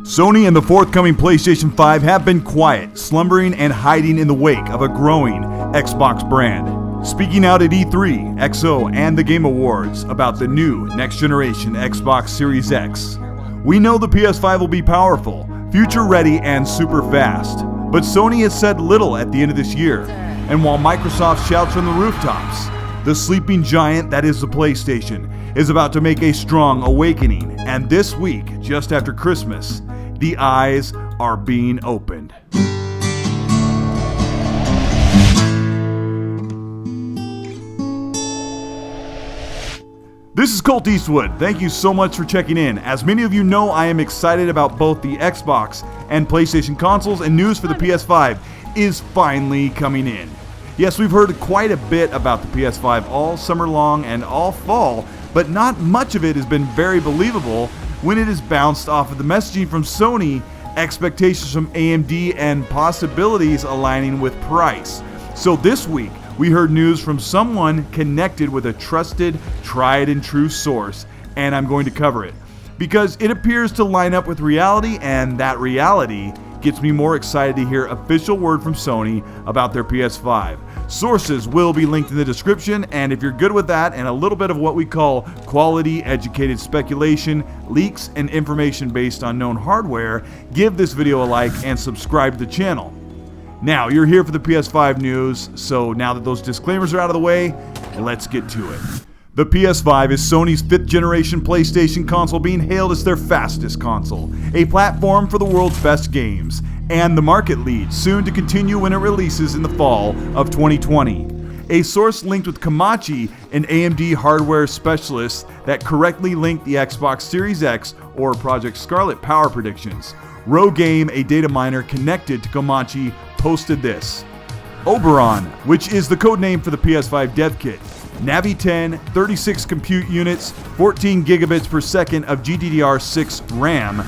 Sony and the forthcoming PlayStation 5 have been quiet, slumbering and hiding in the wake of a growing Xbox brand. Speaking out at E3, XO, and the Game Awards about the new next-generation Xbox Series X. We know the PS5 will be powerful, future-ready, and super fast. But Sony has said little at the end of this year. And while Microsoft shouts from the rooftops, the sleeping giant that is the PlayStation is about to make a strong awakening. And this week, just after Christmas, the eyes are being opened. This is Colt Eastwood. Thank you so much for checking in. As many of you know, I am excited about both the Xbox and PlayStation consoles, and news for the PS5 is finally coming in. Yes, we've heard quite a bit about the PS5 all summer long and all fall, but not much of it has been very believable when it is bounced off of the messaging from Sony, expectations from AMD, and possibilities aligning with price. So this week, we heard news from someone connected with a trusted, tried and true source, and I'm going to cover it because it appears to line up with reality, and that reality gets me more excited to hear official word from Sony about their PS5. Sources will be linked in the description, and if you're good with that and a little bit of what we call quality educated speculation, leaks, and information based on known hardware, give this video a like and subscribe to the channel. Now, you're here for the PS5 news, so now that those disclaimers are out of the way, let's get to it. The PS5 is Sony's 5th generation PlayStation console, being hailed as their fastest console, a platform for the world's best games, and the market lead, soon to continue when it releases in the fall of 2020. A source linked with Komachi, an AMD hardware specialist that correctly linked the Xbox Series X or Project Scarlet power predictions. Rogame, a data miner connected to Komachi, posted this. Oberon, which is the codename for the PS5 dev kit. Navi 10, 36 compute units, 14 gigabits per second of GDDR6 RAM.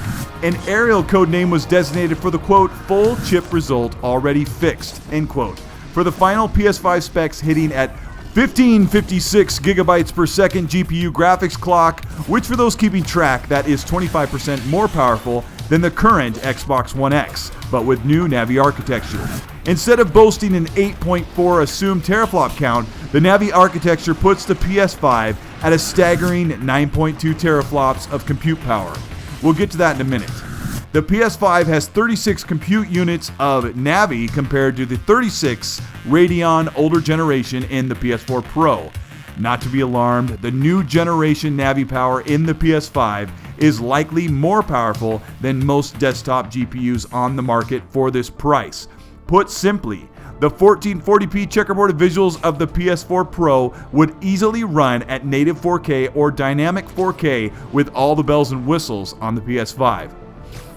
An aerial codename was designated for the quote, full chip result already fixed, end quote. For the final PS5 specs hitting at 1556 gigabytes per second GPU graphics clock, which for those keeping track, that is 25% more powerful than the current Xbox One X, but with new Navi architecture. Instead of boasting an 8.4 assumed teraflop count, the Navi architecture puts the PS5 at a staggering 9.2 teraflops of compute power. We'll get to that in a minute. The PS5 has 36 compute units of Navi compared to the 36 Radeon older generation in the PS4 Pro. Not to be alarmed, the new generation Navi power in the PS5 is likely more powerful than most desktop GPUs on the market for this price. Put simply, the 1440p checkerboard visuals of the PS4 Pro would easily run at native 4K or dynamic 4K with all the bells and whistles on the PS5.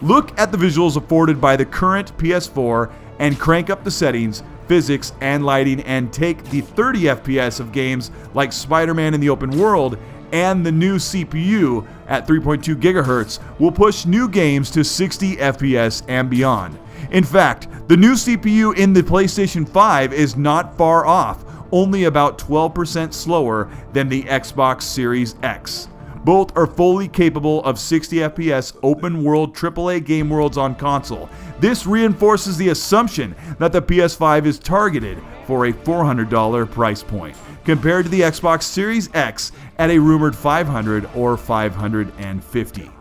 Look at the visuals afforded by the current PS4 and crank up the settings, physics, and lighting, and take the 30 FPS of games like Spider-Man in the open world, and the new CPU at 3.2 GHz will push new games to 60 FPS and beyond. In fact, the new CPU in the PlayStation 5 is not far off, only about 12% slower than the Xbox Series X. Both are fully capable of 60 FPS open world AAA game worlds on console. This reinforces the assumption that the PS5 is targeted for a $400 price point, compared to the Xbox Series X at a rumored $500 or $550.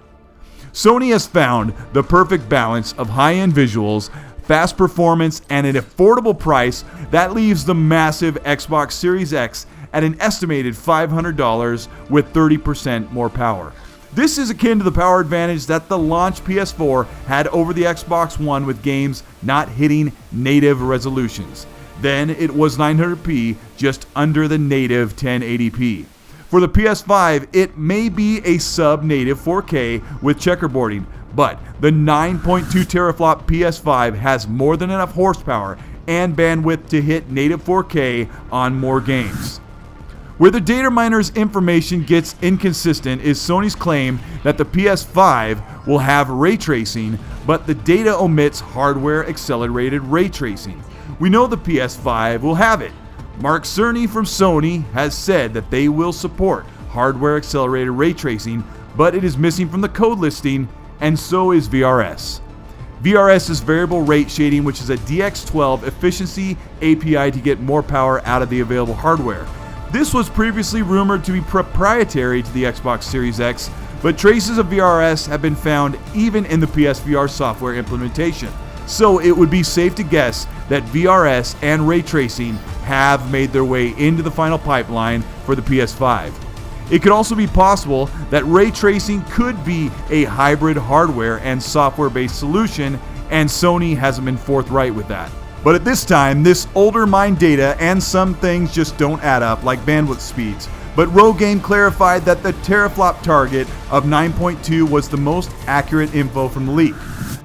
Sony has found the perfect balance of high-end visuals, fast performance, and an affordable price that leaves the massive Xbox Series X at an estimated $500 with 30% more power. This is akin to the power advantage that the launch PS4 had over the Xbox One with games not hitting native resolutions. Then it was 900p, just under the native 1080p. For the PS5, it may be a sub-native 4K with checkerboarding, but the 9.2 teraflop PS5 has more than enough horsepower and bandwidth to hit native 4K on more games. Where the data miner's information gets inconsistent is Sony's claim that the PS5 will have ray tracing, but the data omits hardware accelerated ray tracing. We know the PS5 will have it. Mark Cerny from Sony has said that they will support hardware accelerated ray tracing, but it is missing from the code listing and so is VRS. VRS is variable rate shading, which is a DX12 efficiency API to get more power out of the available hardware. This was previously rumored to be proprietary to the Xbox Series X, but traces of VRS have been found even in the PSVR software implementation. So it would be safe to guess that VRS and ray tracing have made their way into the final pipeline for the PS5. It could also be possible that ray tracing could be a hybrid hardware and software-based solution, and Sony hasn't been forthright with that. But at this time, this older mine data and some things just don't add up, like bandwidth speeds. But Rogaine clarified that the teraflop target of 9.2 was the most accurate info from the leak.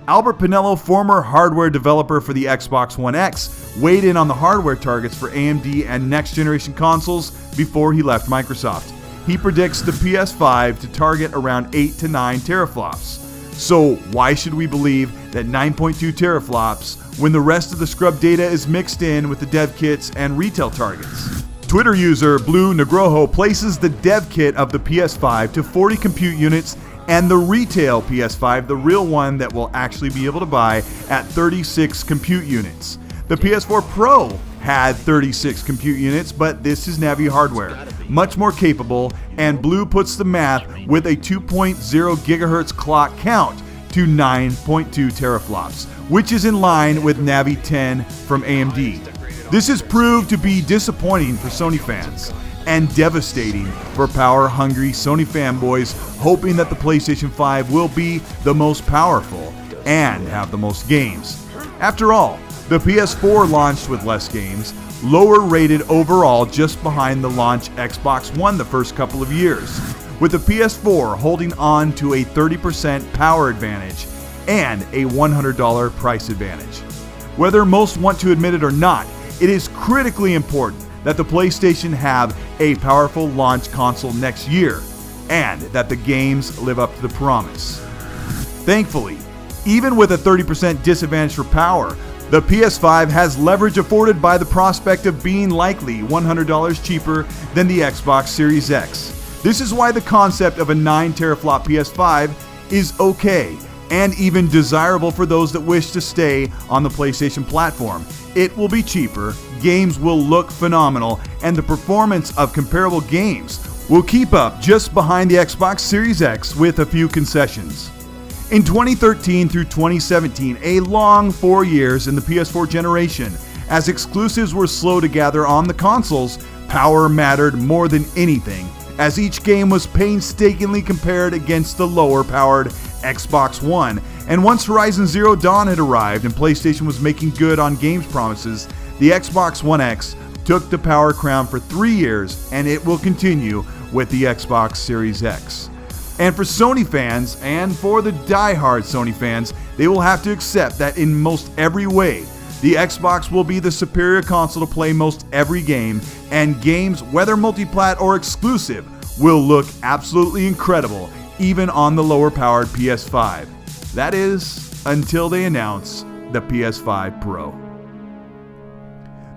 Albert Pinello, former hardware developer for the Xbox One X, weighed in on the hardware targets for AMD and next-generation consoles before he left Microsoft. He predicts the PS5 to target around 8 to 9 teraflops. So why should we believe that 9.2 teraflops when the rest of the scrub data is mixed in with the dev kits and retail targets? Twitter user Blue Negroho places the dev kit of the PS5 to 40 compute units and the retail PS5, the real one that we'll actually be able to buy, at 36 compute units. The PS4 Pro had 36 compute units, but this is Navi hardware, much more capable, and Blue puts the math with a 2.0 gigahertz clock count to 9.2 teraflops, which is in line with Navi 10 from AMD. This has proved to be disappointing for Sony fans and devastating for power-hungry Sony fanboys hoping that the PlayStation 5 will be the most powerful and have the most games. After all, the PS4 launched with less games, lower rated overall just behind the launch Xbox One the first couple of years, with the PS4 holding on to a 30% power advantage and a $100 price advantage. Whether most want to admit it or not, it is critically important that the PlayStation have a powerful launch console next year, and that the games live up to the promise. Thankfully, even with a 30% disadvantage for power, the PS5 has leverage afforded by the prospect of being likely $100 cheaper than the Xbox Series X. This is why the concept of a 9 teraflop PS5 is okay, and even desirable for those that wish to stay on the PlayStation platform. It will be cheaper, games will look phenomenal, and the performance of comparable games will keep up just behind the Xbox Series X with a few concessions. In 2013 through 2017, a long 4 years in the PS4 generation, as exclusives were slow to gather on the consoles, power mattered more than anything, as each game was painstakingly compared against the lower-powered Xbox One. And once Horizon Zero Dawn had arrived and PlayStation was making good on games promises, the Xbox One X took the power crown for 3 years, and it will continue with the Xbox Series X. And for Sony fans, and for the die-hard Sony fans, they will have to accept that in most every way, the Xbox will be the superior console to play most every game, and games, whether multi-plat or exclusive, will look absolutely incredible even on the lower-powered PS5. That is, until they announce the PS5 Pro.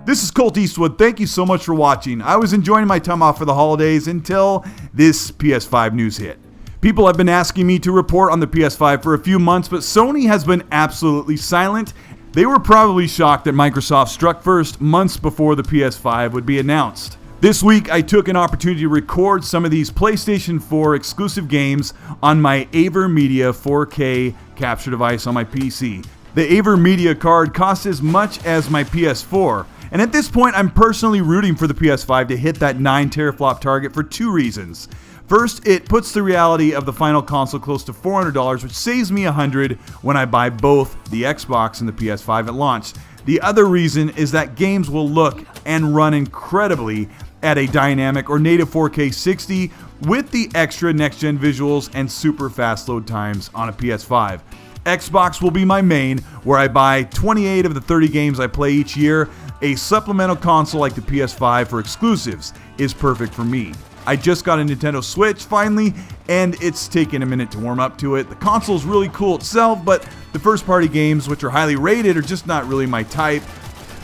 This is Colt Eastwood. Thank you so much for watching. I was enjoying my time off for the holidays until this PS5 news hit. People have been asking me to report on the PS5 for a few months, but Sony has been absolutely silent. They were probably shocked that Microsoft struck first months before the PS5 would be announced. This week, I took an opportunity to record some of these PlayStation 4 exclusive games on my AverMedia 4K capture device on my PC. The AverMedia card costs as much as my PS4, and at this point, I'm personally rooting for the PS5 to hit that 9 teraflop target for two reasons. First, it puts the reality of the final console close to $400, which saves me $100 when I buy both the Xbox and the PS5 at launch. The other reason is that games will look and run incredibly at a dynamic or native 4K 60 with the extra next-gen visuals and super fast load times on a PS5. Xbox will be my main, where I buy 28 of the 30 games I play each year. A supplemental console like the PS5 for exclusives is perfect for me. I just got a Nintendo Switch finally, and it's taken a minute to warm up to it. The console's really cool itself, but the first-party games, which are highly rated, are just not really my type.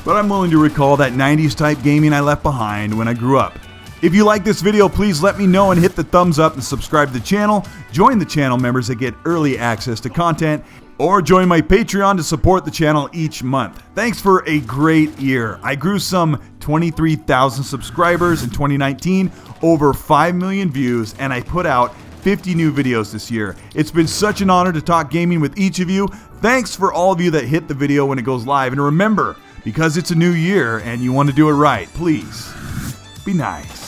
But I'm willing to recall that 90s type gaming I left behind when I grew up. If you like this video, please let me know and hit the thumbs up and subscribe to the channel. Join the channel members that get early access to content, or join my Patreon to support the channel each month. Thanks for a great year. I grew some 23,000 subscribers in 2019, over 5 million views, and I put out 50 new videos this year. It's been such an honor to talk gaming with each of you. Thanks for all of you that hit the video when it goes live. And remember, because it's a new year and you want to do it right, please be nice.